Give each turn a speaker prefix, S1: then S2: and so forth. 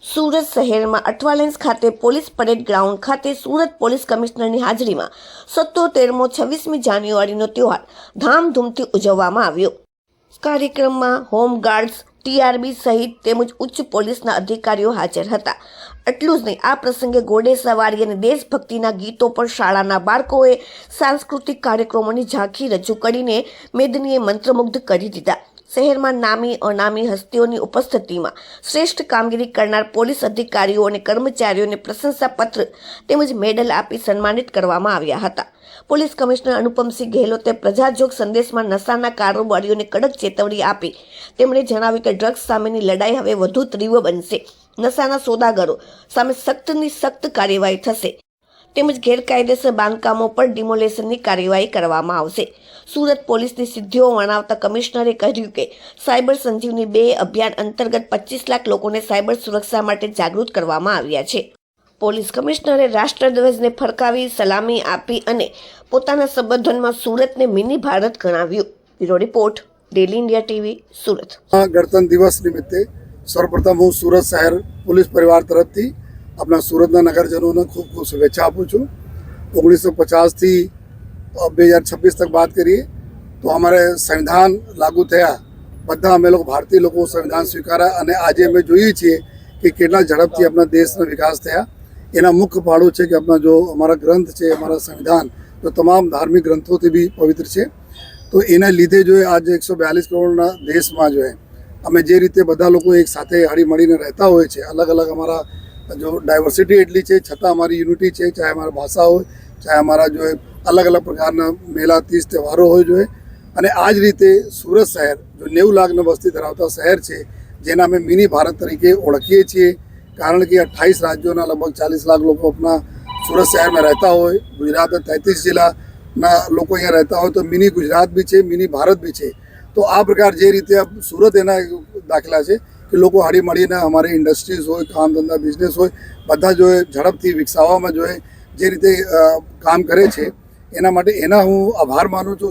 S1: સુરત શહેરમાં અઠવાલાઇન્સ ખાતે police parade ground ખાતે સુરત પોલીસ કમિશનરની હાજરીમાં 77મો 26મી જાન્યુઆરીનો તહેવાર ધામધૂમથી ઉજવવામાં આવ્યો। કાર્યક્રમમાં હોમગાર્ડ્સ, ટીઆરબી સહિત તેમજ ઉચ્ચ પોલીસના અધિકારીઓ હાજર હતા। એટલું જ નહીં, આ પ્રસંગે ઘોડે સવારી અને દેશભક્તિના ગીતો પર શાળાના બાળકોએ સાંસ્કૃતિક કાર્યક્રમોની ઝાંખી રજૂ કરીને મેદનીએ મંત્રમુગ્ધ કરી દીધા। શહેરમાં નામી અનામી હસ્તીઓની ઉપસ્થિતિમાં શ્રેષ્ઠ કામગીરી કરનાર પોલીસ અધિકારીઓ અને કર્મચારીઓને પ્રશંસાપત્ર તેમજ મેડલ આપી સન્માનિત કરવામાં આવ્યા હતા। પોલીસ કમિશનર અનુપમસિંહ ગેહલોતે પ્રજાજોગ સંદેશમાં નશાના કારોબારીઓને કડક ચેતવણી આપી। તેમણે જણાવ્યું કે ડ્રગ્સ સામેની લડાઈ હવે વધુ તીવ્ર બનશે। નશાના સોદાગરો સામે સખ્તની સખ્ત કાર્યવાહી થશે તેમજ ગેરકાયદેસર બાંધકામો પર ડિમોલેશનની કાર્યવાહી કરવામાં આવશે। સુરત પોલીસની સિદ્ધિઓ વર્ણવતા કમિશનરે કહ્યું કે સાયબર સંજીવની 2 અભિયાન અંતર્ગત 25 લાખ લોકોને સાયબર સુરક્ષા માટે જાગૃત કરવામાં આવ્યા છે। પોલીસ કમિશનરે રાષ્ટ્રધ્વજને ફરકાવી સલામી આપી અને પોતાના સંબોધનમાં સુરતને મિની ભારત ગણાવ્યું। Bureau report, daily India TV, Surat.
S2: ગણતંત્ર દિવસ નિમિત્તે સર્વપ્રથમ હું સુરત શહેર પોલીસ પરિવાર તરફથી अपना सूरतना नगरजनों खूब खूब शुभेच्छा आपू छूँ। 1950 थी 2026 तक बात करिए तो हमारे संविधान लागू थया, बधा अमे लोग भारतीय लोगों संविधान स्वीकारा અને આજે અમે જોઈએ છીએ કે કેટલા ઝડપથી આપણા દેશનો વિકાસ થયા। એના મુખ્ય પાડો છે કે આપણા જો અમારા ગ્રંથ છે, અમારા સંવિધાન જો તમામ ધાર્મિક ગ્રંથોથી भी પવિત્ર છે। તો એના લીધે જો આજે 142 કરોડના દેશમાં જો અમે જે રીતે બધા લોકો એક સાથે હળી મળીને રહેતા હોય છે, અલગ અલગ અમારા जो डाइवर्सिटी एटली है छता हमारी यूनिटी है, चाहे हमारा भाषा हो, चाहे हमारा जो है अलग अलग प्रकार मेला तीज त्यौहारों हो जो है। અને આ જ રીતે સુરત શહેર जो 90 લાખની વસ્તી ધરાવતા શહેર છે, જેના અમે મિની ભારત તરીકે ઓળખીએ છીએ। કારણ કે 28 રાજ્યોના લગભગ 40 લાખ લોકો अपना સુરત શહેરમાં રહેતા હોય। ગુજરાતના 33 જિલ્લાના લોકો અહીંયા રહેતા હોય તો મિની ગુજરાત भी છે, મિની ભારત भी છે। તો આ પ્રકાર જે રીતે સુરત એના દાખલા છે કે લોકો હળી મળીને અમારી ઇન્ડસ્ટ્રીઝ હોય, કામ ધંધા બિઝનેસ હોય, બધા જો ઝડપથી વિકસાવવામાં જો જે રીતે કામ કરે છે, એના માટે એના હું આભાર માનું છું।